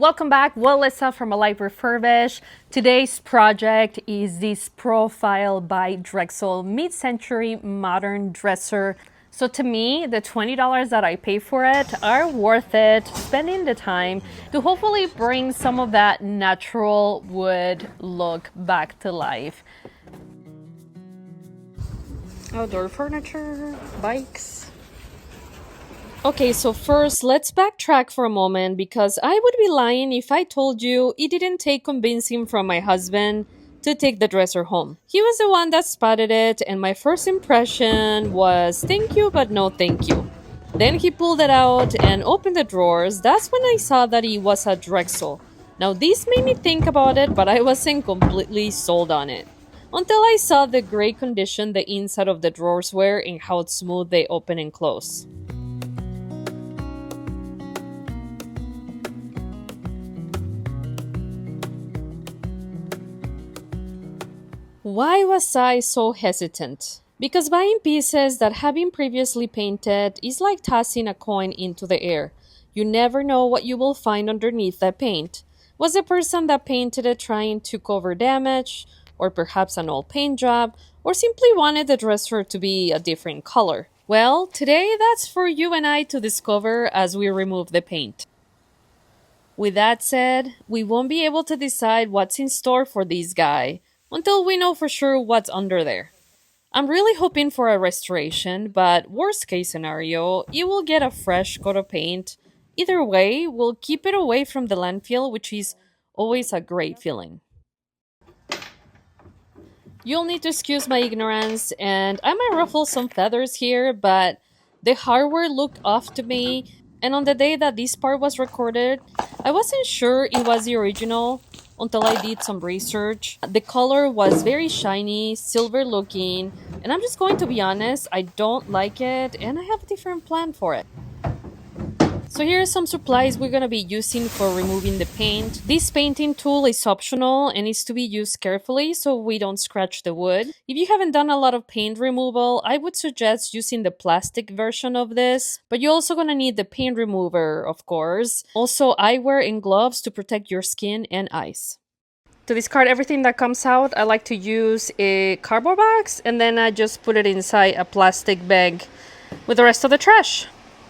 Welcome back, Melissa from A Life Refurbished. Today's project is this profile by Drexel mid-century modern dresser. So to me, the $20 that I pay for it are worth it, spending the time to hopefully bring some of that natural wood look back to life. Outdoor furniture, bikes. Okay, so first, let's backtrack for a moment because I would be lying if I told you it didn't take convincing from my husband to take the dresser home. He was the one that spotted it, and my first impression was thank you, but no thank you. Then he pulled it out and opened the drawers. That's when I saw that it was a Drexel. Now, this made me think about it, but I wasn't completely sold on it. Until I saw the great condition the inside of the drawers were and how smooth they open and close. Why was I so hesitant? Because buying pieces that have been previously painted is like tossing a coin into the air. You never know what you will find underneath that paint. Was the person that painted it trying to cover damage, or perhaps an old paint job, or simply wanted the dresser to be a different color? Well, today that's for you and I to discover as we remove the paint. With that said, we won't be able to decide what's in store for this guy until we know for sure what's under there. I'm really hoping for a restoration, but worst case scenario, you will get a fresh coat of paint. Either way, we'll keep it away from the landfill, which is always a great feeling. You'll need to excuse my ignorance, and I might ruffle some feathers here, but the hardware looked off to me, and on the day that this part was recorded, I wasn't sure it was the original until I did some research. The color was very shiny, silver looking, and I'm just going to be honest, I don't like it, and I have a different plan for it. So here are some supplies we're going to be using for removing the paint. This painting tool is optional and is to be used carefully so we don't scratch the wood. If you haven't done a lot of paint removal, I would suggest using the plastic version of this, but you're also going to need the paint remover, of course. Also, eyewear and gloves to protect your skin and eyes. To discard everything that comes out, I like to use a cardboard box and then I just put it inside a plastic bag with the rest of the trash.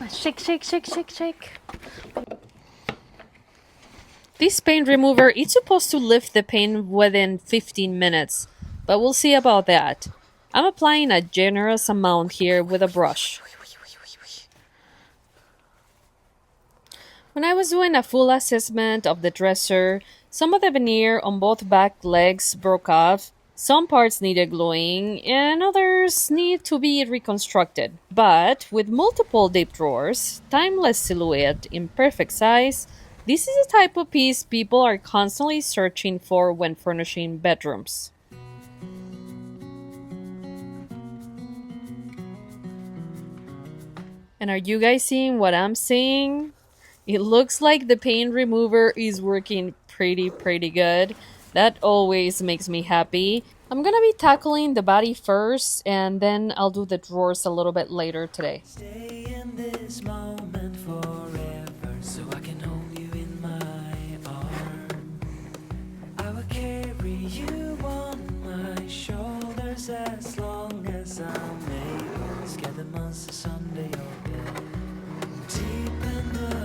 Shake, shake, shake, shake, shake. This paint remover is supposed to lift the paint within 15 minutes, but we'll see about that. I'm applying a generous amount here with a brush. When I was doing a full assessment of the dresser, some of the veneer on both back legs broke off. Some parts needed gluing, and others need to be reconstructed. But with multiple deep drawers, timeless silhouette in perfect size, this is the type of piece people are constantly searching for when furnishing bedrooms. And are you guys seeing what I'm seeing? It looks like the paint remover is working pretty good. That always makes me happy. I'm gonna be tackling the body first, and then I'll do the drawers a little bit later today. Stay in this moment forever, so I can hold you in my arm. I will carry you on my shoulders as long as I'm able. Scare the monsters under your bed. Deep in the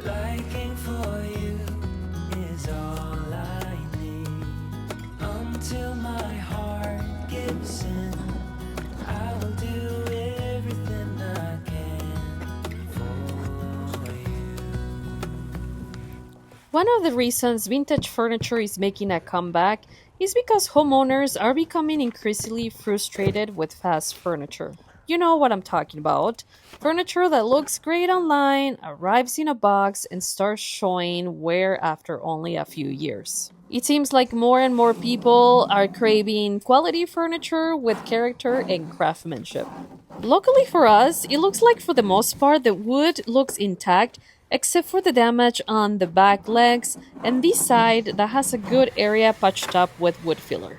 liking for you is all I need. Until my heart gives in, I will do everything I can for you. One of the reasons vintage furniture is making a comeback is because homeowners are becoming increasingly frustrated with fast furniture. You know what I'm talking about. Furniture that looks great online, arrives in a box, and starts showing wear after only a few years. It seems like more and more people are craving quality furniture with character and craftsmanship. Luckily for us, it looks like for the most part the wood looks intact except for the damage on the back legs and this side that has a good area patched up with wood filler.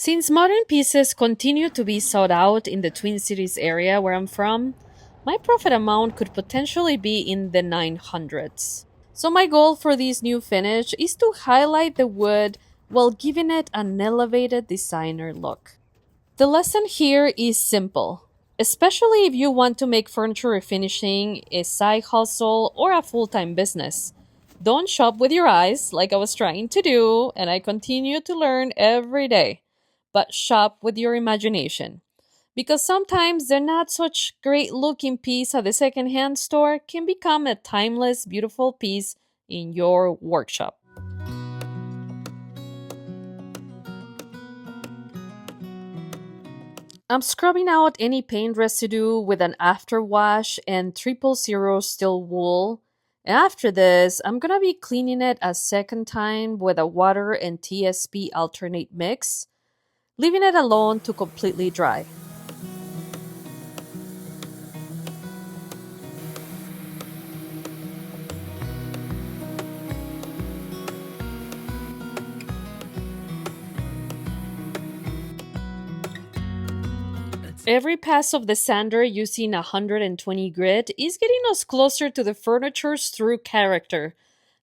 Since modern pieces continue to be sought out in the Twin Cities area where I'm from, my profit amount could potentially be in the 900s. So, my goal for this new finish is to highlight the wood while giving it an elevated designer look. The lesson here is simple, especially if you want to make furniture refinishing a side hustle or a full time business. Don't shop with your eyes like I was trying to do, and I continue to learn every day, but shop with your imagination. Because sometimes the not such great looking piece at the secondhand store can become a timeless, beautiful piece in your workshop. I'm scrubbing out any paint residue with an afterwash and 000 steel wool. And after this, I'm gonna be cleaning it a second time with a water and TSP alternate mix, leaving it alone to completely dry. Every pass of the sander using 120 grit is getting us closer to the furniture's true character.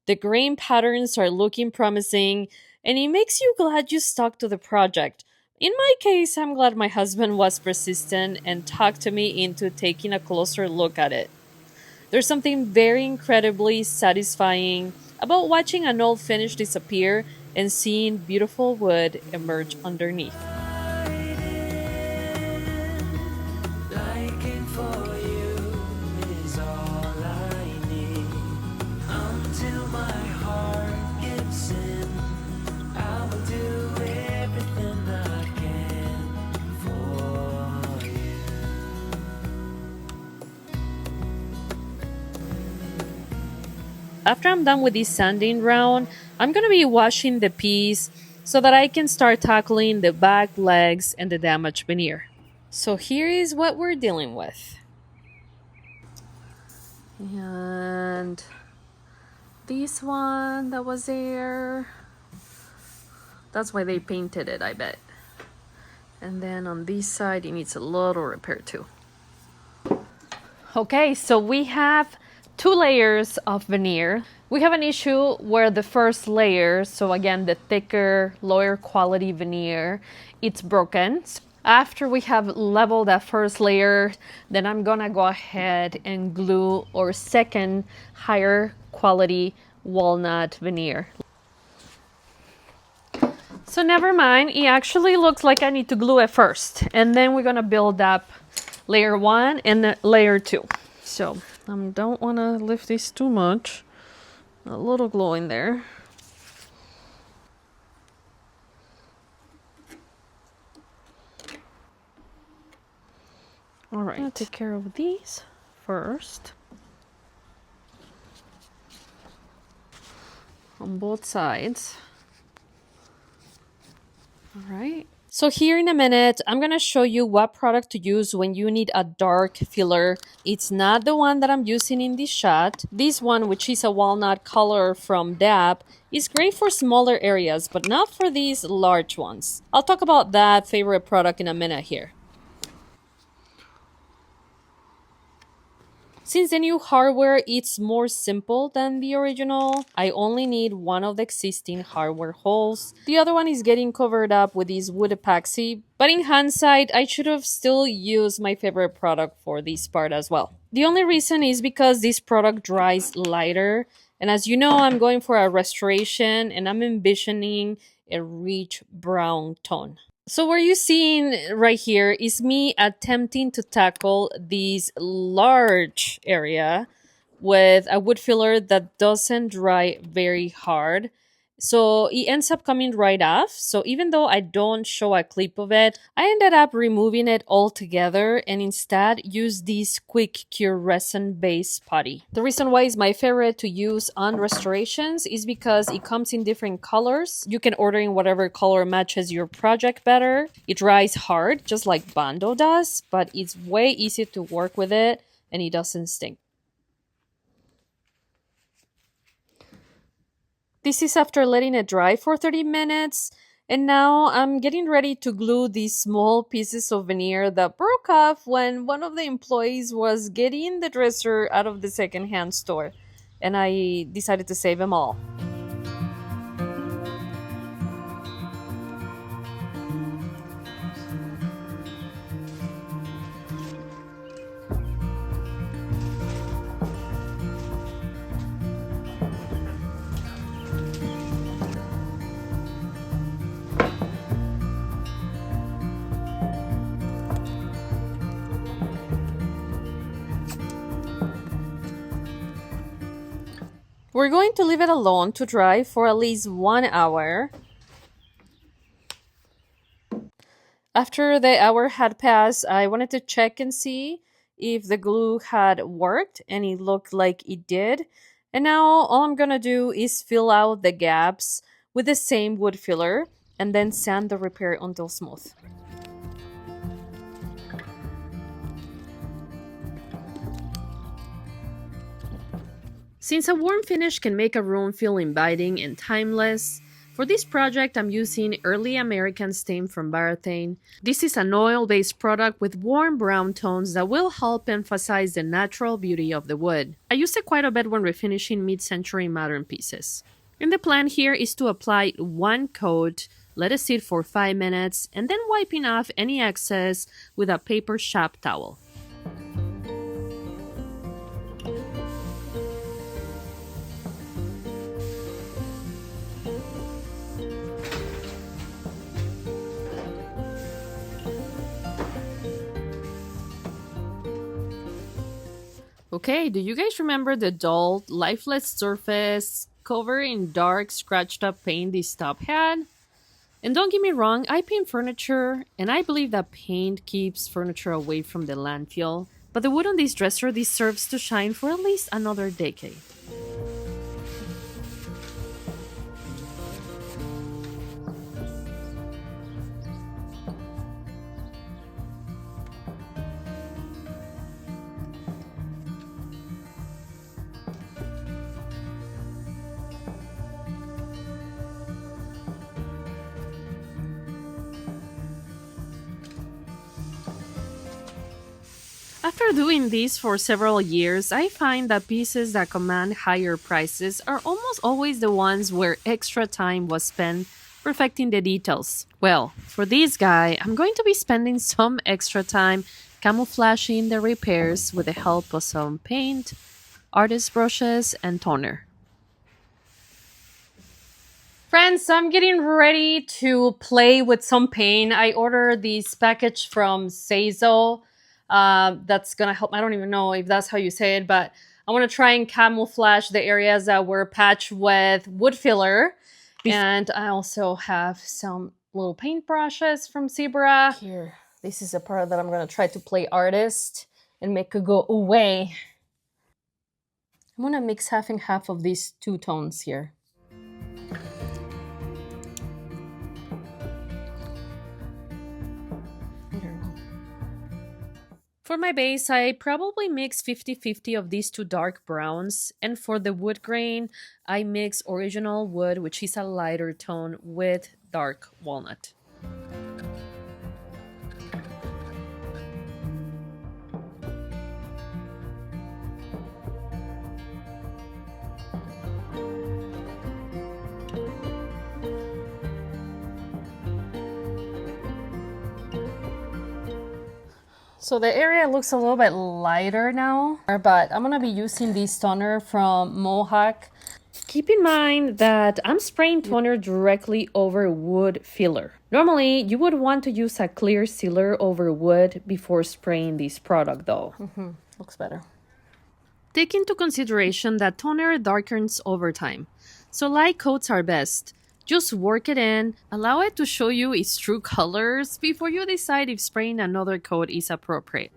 The grain patterns are looking promising, and it makes you glad you stuck to the project. In my case, I'm glad my husband was persistent and talked to me into taking a closer look at it. There's something very incredibly satisfying about watching an old finish disappear and seeing beautiful wood emerge underneath. Liking for you is all I need. Until my heart gives in, I will do everything I can for you. After I'm done with this sanding round, I'm gonna be washing the piece so that I can start tackling the back legs and the damaged veneer. So here is what we're dealing with. And this one that was there, that's why they painted it, I bet. And then on this side, it needs a little repair too. Okay, so we have two layers of veneer. We have an issue where the first layer, so again, the thicker, lower quality veneer, it's broken. After we have leveled that first layer, then I'm gonna go ahead and glue our second higher quality walnut veneer. So never mind, it actually looks like I need to glue it first, and then we're gonna build up layer one and layer two. So I don't wanna lift this too much. A little glue in there. All right, I'll take care of these first. On both sides. All right. So here in a minute, I'm going to show you what product to use when you need a dark filler. It's not the one that I'm using in this shot. This one, which is a walnut color from Dab, is great for smaller areas, but not for these large ones. I'll talk about that favorite product in a minute here. Since the new hardware is more simple than the original, I only need one of the existing hardware holes. The other one is getting covered up with this wood epoxy, but in hindsight, I should have still used my favorite product for this part as well. The only reason is because this product dries lighter, and as you know, I'm going for a restoration and I'm envisioning a rich brown tone. So what you're seeing right here is me attempting to tackle this large area with a wood filler that doesn't dry very hard. So it ends up coming right off. So even though I don't show a clip of it, I ended up removing it altogether and instead use this quick cure resin based putty. The reason why it's my favorite to use on restorations is because it comes in different colors. You can order in whatever color matches your project better. It dries hard, just like Bando does, but it's way easier to work with it and it doesn't stink. This is after letting it dry for 30 minutes, And now I'm getting ready to glue these small pieces of veneer that broke off when one of the employees was getting the dresser out of the secondhand store. And I decided to save them all. We're going to leave it alone to dry for at least 1 hour. After the hour had passed, I wanted to check and see if the glue had worked, and it looked like it did. And now all I'm gonna do is fill out the gaps with the same wood filler and then sand the repair until smooth. Since a warm finish can make a room feel inviting and timeless, for this project I'm using Early American Stain from Barathane. This is an oil-based product with warm brown tones that will help emphasize the natural beauty of the wood. I use it quite a bit when refinishing mid-century modern pieces. And the plan here is to apply one coat, let it sit for 5 minutes, and then wiping off any excess with a paper shop towel. Okay, do you guys remember the dull, lifeless surface covered in dark, scratched up paint this top had? And don't get me wrong, I paint furniture, and I believe that paint keeps furniture away from the landfill, but the wood on this dresser deserves to shine for at least another decade. After doing this for several years, I find that pieces that command higher prices are almost always the ones where extra time was spent perfecting the details. Well, for this guy, I'm going to be spending some extra time camouflaging the repairs with the help of some paint, artist brushes, and toner. Friends, I'm getting ready to play with some paint. I ordered this package from Seizo. That's gonna help. I don't even know if that's how you say it, but I want to try and camouflage the areas that were patched with wood filler. And I also have some little paint brushes from Zebra. Here, this is a part that I'm gonna try to play artist and make it go away. I'm gonna mix half and half of these two tones here. For my base, I probably mix 50-50 of these two dark browns, and for the wood grain, I mix original wood, which is a lighter tone, with dark walnut. So the area looks a little bit lighter now, but I'm gonna be using this toner from Mohawk. Keep in mind that I'm spraying toner directly over wood filler. Normally, you would want to use a clear sealer over wood before spraying this product though. Looks better. Take into consideration that toner darkens over time, so light coats are best. Just work it in, allow it to show you its true colors before you decide if spraying another coat is appropriate.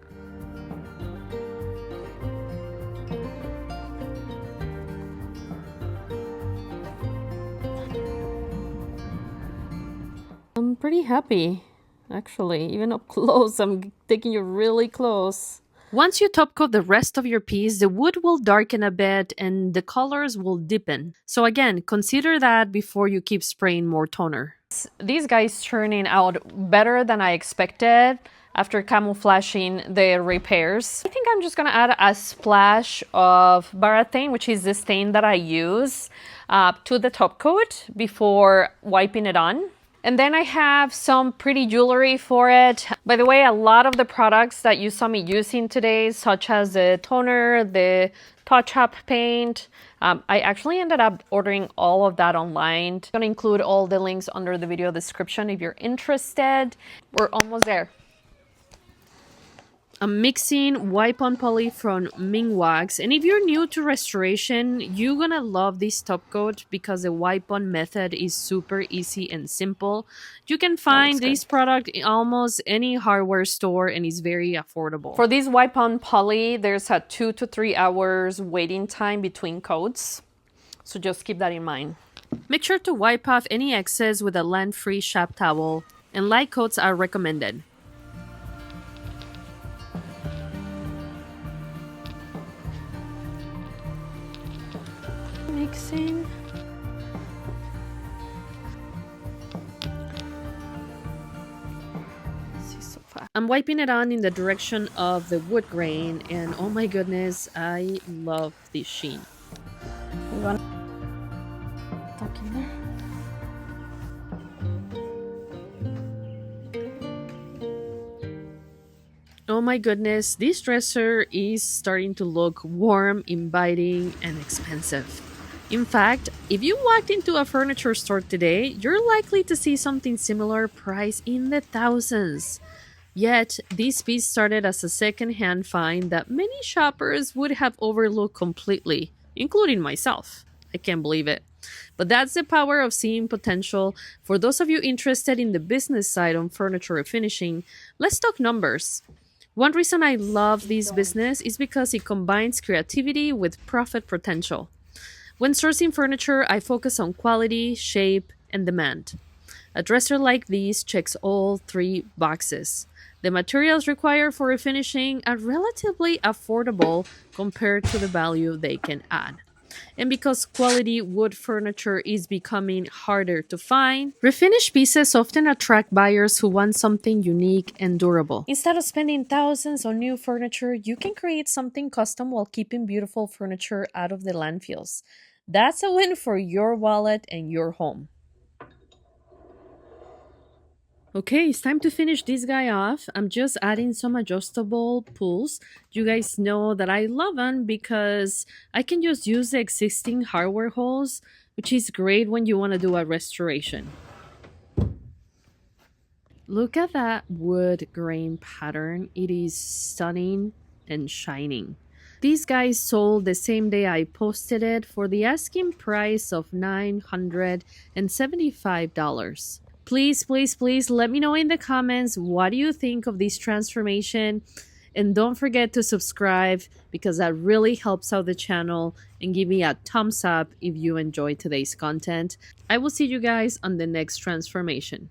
I'm pretty happy, actually. Even up close, I'm taking you really close. Once you top coat the rest of your piece, the wood will darken a bit and the colors will deepen. So again, consider that before you keep spraying more toner. These guys turning out better than I expected after camouflaging the repairs. I think I'm just gonna add a splash of baratain, which is the stain that I use, to the top coat before wiping it on. And then I have some pretty jewelry for it. By the way, a lot of the products that you saw me using today, such as the toner, the touch-up paint, I actually ended up ordering all of that online. I'm gonna include all the links under the video description if you're interested. We're almost there. I'm mixing wipe-on poly from Ming Wax, and if you're new to restoration, you're gonna love this top coat because the wipe-on method is super easy and simple. You can find this product in almost any hardware store and is very affordable. For this wipe-on poly, there's a 2 to 3 hours waiting time between coats, so just keep that in mind. Make sure to wipe off any excess with a lint-free shop towel, and light coats are recommended. Mixing. I'm wiping it on in the direction of the wood grain, and oh my goodness, I love this sheen. You want tuck in there? Oh my goodness, this dresser is starting to look warm, inviting, and expensive. In fact, if you walked into a furniture store today, you're likely to see something similar priced in the thousands. Yet, this piece started as a second-hand find that many shoppers would have overlooked completely, including myself. I can't believe it. But that's the power of seeing potential. For those of you interested in the business side on furniture refinishing, let's talk numbers. One reason I love this business is because it combines creativity with profit potential. When sourcing furniture, I focus on quality, shape, and demand. A dresser like this checks all 3 boxes. The materials required for refinishing are relatively affordable compared to the value they can add. And because quality wood furniture is becoming harder to find, refinished pieces often attract buyers who want something unique and durable. Instead of spending thousands on new furniture, you can create something custom while keeping beautiful furniture out of the landfills. That's a win for your wallet and your home. Okay, it's time to finish this guy off. I'm just adding some adjustable pulls. You guys know that I love them because I can just use the existing hardware holes, which is great when you want to do a restoration. Look at that wood grain pattern. It is stunning and shining. These guys sold the same day I posted it for the asking price of $975. Please, please, please let me know in the comments what do you think of this transformation, and don't forget to subscribe because that really helps out the channel, and give me a thumbs up if you enjoyed today's content. I will see you guys on the next transformation.